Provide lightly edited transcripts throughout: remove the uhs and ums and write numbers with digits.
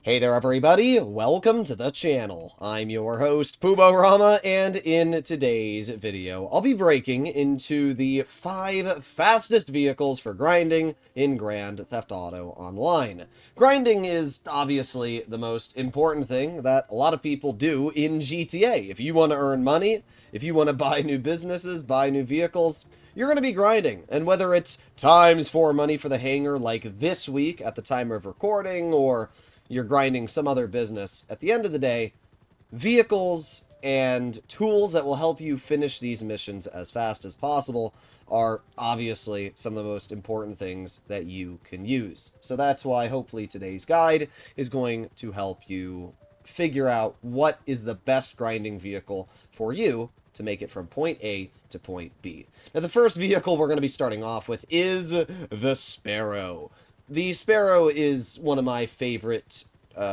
Hey there everybody, welcome to the channel. I'm your host, Rama, and in today's video, I'll be breaking into the 5 fastest vehicles for grinding in Grand Theft Auto Online. Grinding is obviously the most important thing that a lot of people do in GTA. If you want to earn money, if you want to buy new businesses, buy new vehicles, you're going to be grinding. And whether it's times 4 money for the hangar like this week at the time of recording, or you're grinding some other business, at the end of the day, vehicles and tools that will help you finish these missions as fast as possible are obviously some of the most important things that you can use. So that's why hopefully today's guide is going to help you figure out what is the best grinding vehicle for you to make it from point A to point B. Now the first vehicle we're going to be starting off with is the Sparrow. The Sparrow is one of my favorite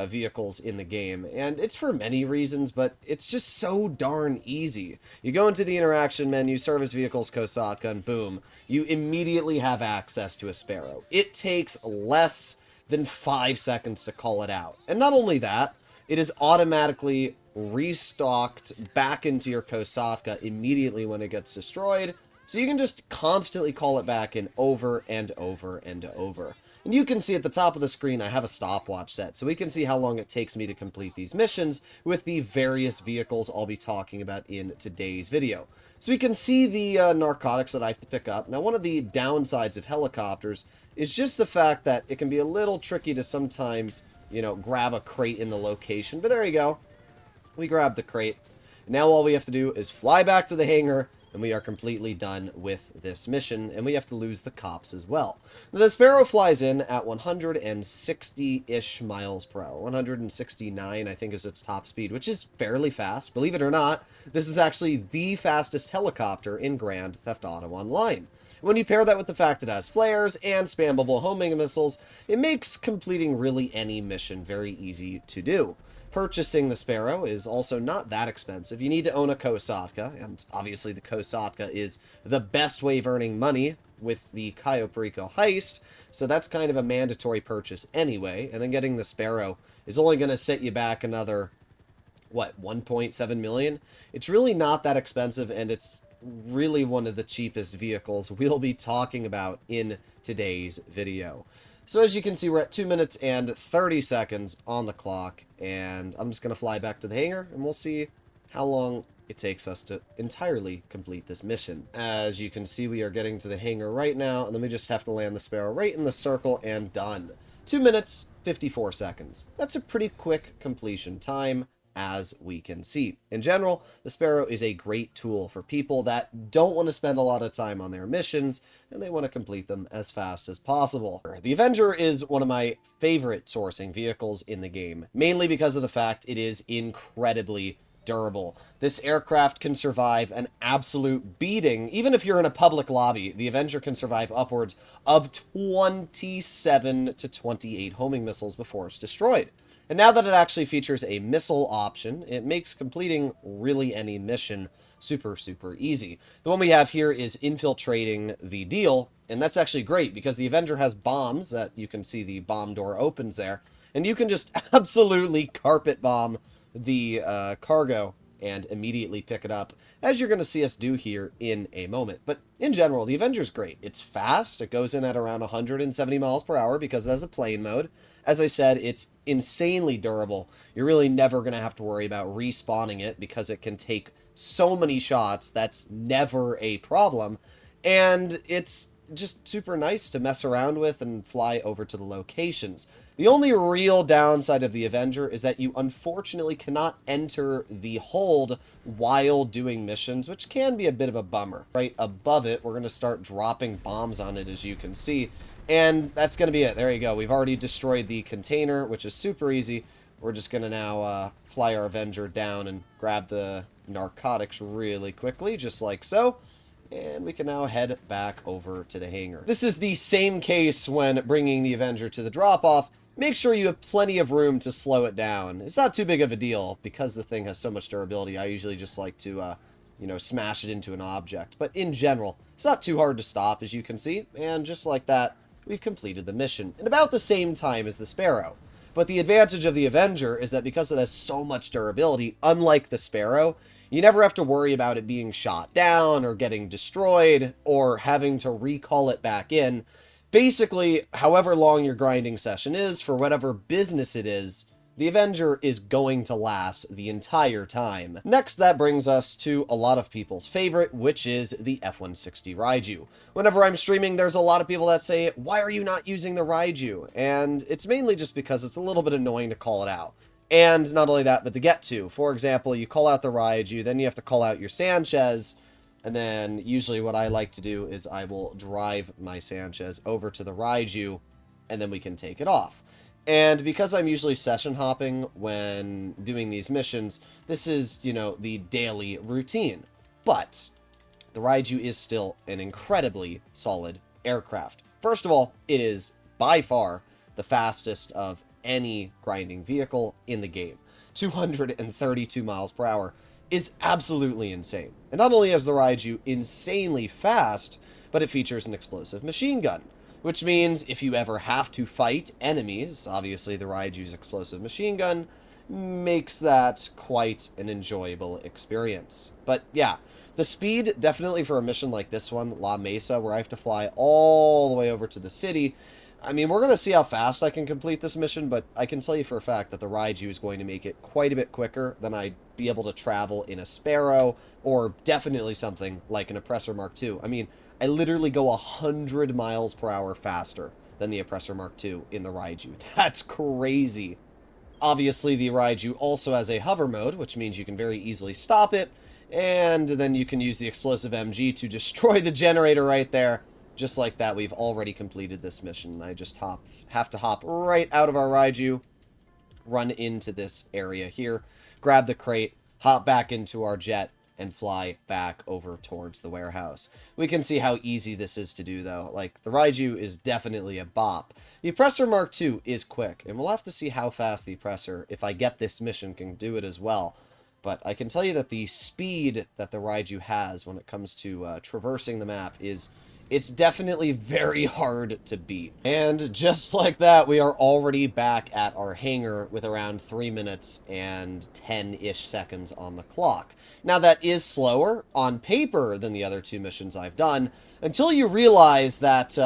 vehicles in the game, and it's for many reasons, but it's just so darn easy. You go into the interaction menu, service vehicles, Kosatka, and boom, you immediately have access to a Sparrow. It takes less than 5 seconds to call it out. And not only that, it is automatically restocked back into your Kosatka immediately when it gets destroyed, so you can just constantly call it back in over and over and over. And you can see at the top of the screen I have a stopwatch set, so we can see how long it takes me to complete these missions with the various vehicles I'll be talking about in today's video. So we can see the narcotics that I have to pick up. Now, one of the downsides of helicopters is just the fact that it can be a little tricky to sometimes, grab a crate in the location. But there you go. We grabbed the crate. Now all we have to do is fly back to the hangar, and we are completely done with this mission, and we have to lose the cops as well. The Sparrow flies in at 160-ish miles per hour. 169, I think, is its top speed, which is fairly fast. Believe it or not, this is actually the fastest helicopter in Grand Theft Auto Online. When you pair that with the fact it has flares and spammable homing missiles, it makes completing really any mission very easy to do. Purchasing the Sparrow is also not that expensive. You need to own a Kosatka, and obviously the Kosatka is the best way of earning money with the Cayo Perico heist, so that's kind of a mandatory purchase anyway, and then getting the Sparrow is only going to set you back another, 1.7 million? It's really not that expensive, and it's really one of the cheapest vehicles we'll be talking about in today's video. So as you can see, we're at 2 minutes and 30 seconds on the clock, and I'm just going to fly back to the hangar, and we'll see how long it takes us to entirely complete this mission. As you can see, we are getting to the hangar right now, and then we just have to land the Sparrow right in the circle, and done. 2 minutes, 54 seconds. That's a pretty quick completion time, as we can see. In general, the Sparrow is a great tool for people that don't want to spend a lot of time on their missions, and they want to complete them as fast as possible. The Avenger is one of my favorite sourcing vehicles in the game, mainly because of the fact it is incredibly durable. This aircraft can survive an absolute beating. Even if you're in a public lobby, the Avenger can survive upwards of 27 to 28 homing missiles before it's destroyed. And now that it actually features a missile option, it makes completing really any mission super, super easy. The one we have here is infiltrating the deal, and that's actually great because the Avenger has bombs that you can see the bomb door opens there, and you can just absolutely carpet bomb the cargo and immediately pick it up, as you're going to see us do here in a moment. But in general, the Avenger's great. It's fast. It goes in at around 170 miles per hour because it has a plane mode. As I said, it's insanely durable. You're really never going to have to worry about respawning it because it can take so many shots. That's never a problem. And it's just super nice to mess around with and fly over to the locations. The only real downside of the Avenger is that you unfortunately cannot enter the hold while doing missions, which can be a bit of a bummer. Right above it, we're going to start dropping bombs on it, as you can see. And that's going to be it. There you go. We've already destroyed the container, which is super easy. We're just going to now fly our Avenger down and grab the narcotics really quickly, just like so. And we can now head back over to the hangar. This is the same case when bringing the Avenger to the drop-off. Make sure you have plenty of room to slow it down. It's not too big of a deal because the thing has so much durability. I usually just like to, smash it into an object. But in general, it's not too hard to stop, as you can see. And just like that, we've completed the mission in about the same time as the Sparrow. But the advantage of the Avenger is that because it has so much durability, unlike the Sparrow, you never have to worry about it being shot down or getting destroyed or having to recall it back in. Basically, however long your grinding session is, for whatever business it is, the Avenger is going to last the entire time. Next, that brings us to a lot of people's favorite, which is the F-160 Raiju. Whenever I'm streaming, there's a lot of people that say, why are you not using the Raiju? And it's mainly just because it's a little bit annoying to call it out. And not only that, but the get to. For example, you call out the Raiju, then you have to call out your Sanchez, and then usually what I like to do is I will drive my Sanchez over to the Raiju, and then we can take it off. And because I'm usually session hopping when doing these missions, this is, the daily routine. But the Raiju is still an incredibly solid aircraft. First of all, it is by far the fastest of any grinding vehicle in the game. 232 miles per hour is absolutely insane. And not only is the Raiju insanely fast, but it features an explosive machine gun. Which means if you ever have to fight enemies, obviously the Raiju's explosive machine gun makes that quite an enjoyable experience. But yeah, the speed, definitely for a mission like this one, La Mesa, where I have to fly all the way over to the city. I mean, we're going to see how fast I can complete this mission, but I can tell you for a fact that the Raiju is going to make it quite a bit quicker than I'd be able to travel in a Sparrow, or definitely something like an Oppressor Mark II. I mean, I literally go 100 miles per hour faster than the Oppressor Mark II in the Raiju. That's crazy. Obviously, the Raiju also has a hover mode, which means you can very easily stop it, and then you can use the explosive MG to destroy the generator right there. Just like that, we've already completed this mission. I just have to hop right out of our Raiju, run into this area here, grab the crate, hop back into our jet, and fly back over towards the warehouse. We can see how easy this is to do, though. Like, the Raiju is definitely a bop. The Oppressor Mark II is quick, and we'll have to see how fast the Oppressor, if I get this mission, can do it as well. But I can tell you that the speed that the Raiju has when it comes to traversing the map it's definitely very hard to beat. And just like that, we are already back at our hangar with around 3 minutes and 10-ish seconds on the clock. Now, that is slower on paper than the other two missions I've done, until you realize that,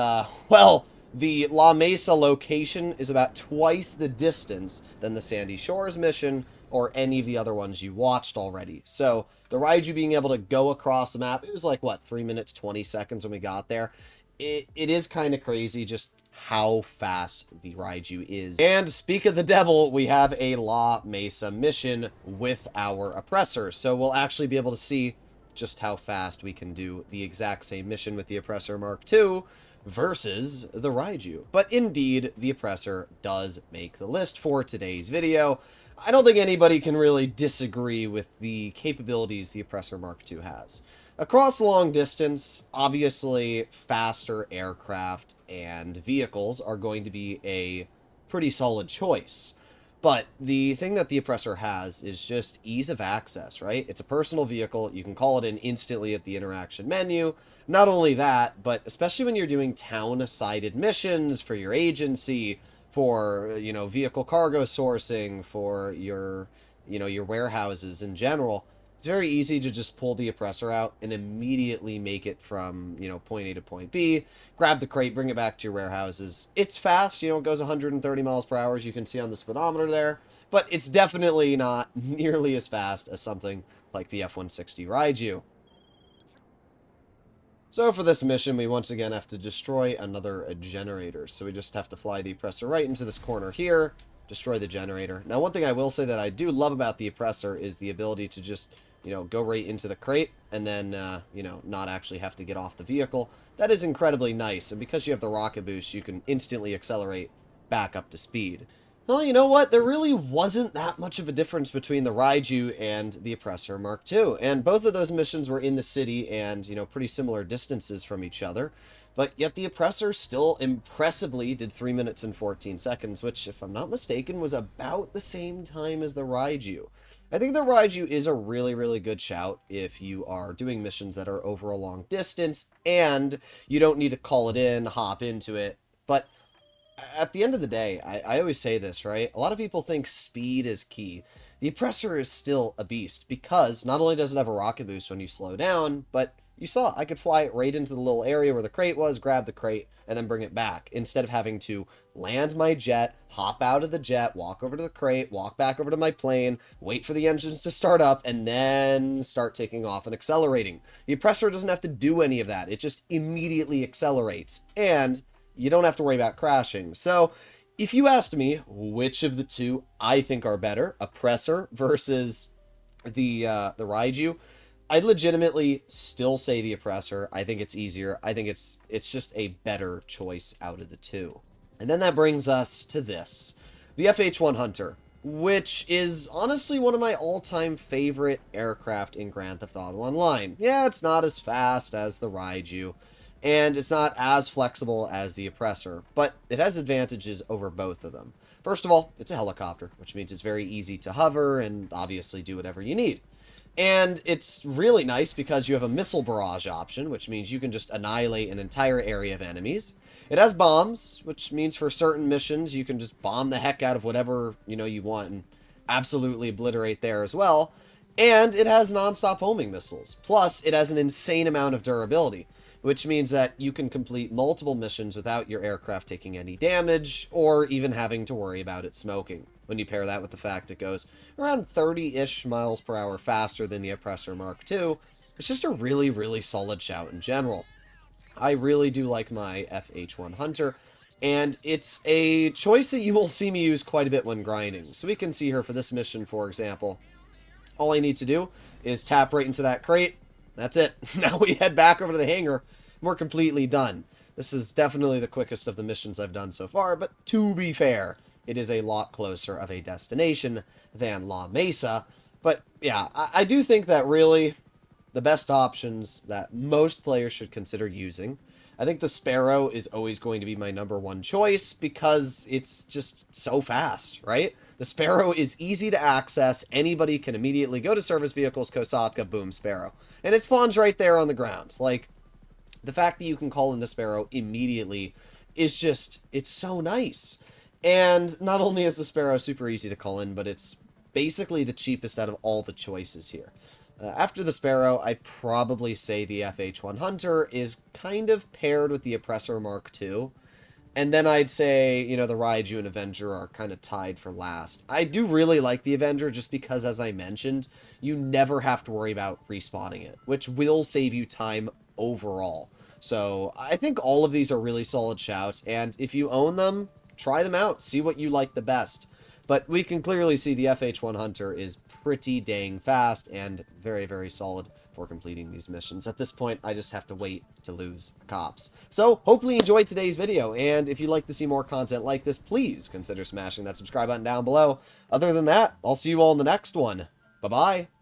well, the La Mesa location is about twice the distance than the Sandy Shores mission or any of the other ones you watched already. So the Raiju being able to go across the map, it was like, what, 3 minutes, 20 seconds when we got there? It is kind of crazy just how fast the Raiju is. And speak of the devil, we have a La Mesa mission with our Oppressor. So we'll actually be able to see just how fast we can do the exact same mission with the Oppressor Mark II versus the Raiju. But indeed, the Oppressor does make the list for today's video. I don't think anybody can really disagree with the capabilities the Oppressor Mark II has. Across long distance, obviously, faster aircraft and vehicles are going to be a pretty solid choice. But the thing that the Oppressor has is just ease of access, right? It's a personal vehicle. You can call it in instantly at the interaction menu. Not only that, but especially when you're doing town-sided missions for your agency, for, vehicle cargo sourcing, for your warehouses in general, it's very easy to just pull the Oppressor out and immediately make it from, point A to point B, grab the crate, bring it back to your warehouses. It's fast, it goes 130 miles per hour, as you can see on the speedometer there, but it's definitely not nearly as fast as something like the F-160 Raiju. So for this mission, we once again have to destroy another generator. So we just have to fly the Oppressor right into this corner here, destroy the generator. Now, one thing I will say that I do love about the Oppressor is the ability to just, go right into the crate and then, not actually have to get off the vehicle. That is incredibly nice. And because you have the rocket boost, you can instantly accelerate back up to speed. Well, you know what? There really wasn't that much of a difference between the Raiju and the Oppressor Mark II. And both of those missions were in the city and, pretty similar distances from each other. But yet the Oppressor still impressively did 3 minutes and 14 seconds, which, if I'm not mistaken, was about the same time as the Raiju. I think the Raiju is a really, really good shout if you are doing missions that are over a long distance and you don't need to call it in, hop into it. But at the end of the day, I always say this, right? A lot of people think speed is key. The Oppressor is still a beast because not only does it have a rocket boost when you slow down, but you saw I could fly it right into the little area where the crate was, grab the crate, and then bring it back instead of having to land my jet, hop out of the jet, walk over to the crate, walk back over to my plane, wait for the engines to start up, and then start taking off and accelerating. The Oppressor doesn't have to do any of that. It just immediately accelerates, and you don't have to worry about crashing. So if you asked me which of the two I think are better, Oppressor versus the Raiju, I'd legitimately still say the Oppressor. I think it's easier. I think it's just a better choice out of the two. And then that brings us to this, the FH-1 Hunter, which is honestly one of my all-time favorite aircraft in Grand Theft Auto Online. Yeah, it's not as fast as the Raiju, and it's not as flexible as the Oppressor, but it has advantages over both of them. First of all, it's a helicopter, which means it's very easy to hover and obviously do whatever you need. And it's really nice because you have a missile barrage option, which means you can just annihilate an entire area of enemies. It has bombs, which means for certain missions you can just bomb the heck out of whatever you want and absolutely obliterate there as well. And it has non-stop homing missiles. Plus, it has an insane amount of durability, which means that you can complete multiple missions without your aircraft taking any damage or even having to worry about it smoking. When you pair that with the fact it goes around 30-ish miles per hour faster than the Oppressor Mark II, it's just a really, really solid shout in general. I really do like my FH-1 Hunter, and it's a choice that you will see me use quite a bit when grinding. So we can see here for this mission, for example, all I need to do is tap right into that crate. That's it. Now we head back over to the hangar, and we're completely done. This is definitely the quickest of the missions I've done so far, but to be fair, it is a lot closer of a destination than La Mesa. But yeah, I do think that really the best options that most players should consider using, I think the Sparrow is always going to be my #1 choice because it's just so fast, right? The Sparrow is easy to access. Anybody can immediately go to service vehicles, Kosatka, boom, Sparrow. And it spawns right there on the ground. Like, the fact that you can call in the Sparrow immediately is just, it's so nice. And not only is the Sparrow super easy to call in, but it's basically the cheapest out of all the choices here. After the Sparrow, I'd probably say the FH-1 Hunter is kind of paired with the Oppressor Mark II. And then I'd say, the Raiju and Avenger are kind of tied for last. I do really like the Avenger just because, as I mentioned, you never have to worry about respawning it, which will save you time overall. So I think all of these are really solid shouts, and if you own them, try them out, see what you like the best. But we can clearly see the FH-1 Hunter is pretty dang fast and very, very solid for completing these missions. At this point, I just have to wait to lose cops. So, hopefully you enjoyed today's video, and if you'd like to see more content like this, please consider smashing that subscribe button down below. Other than that, I'll see you all in the next one. Bye-bye.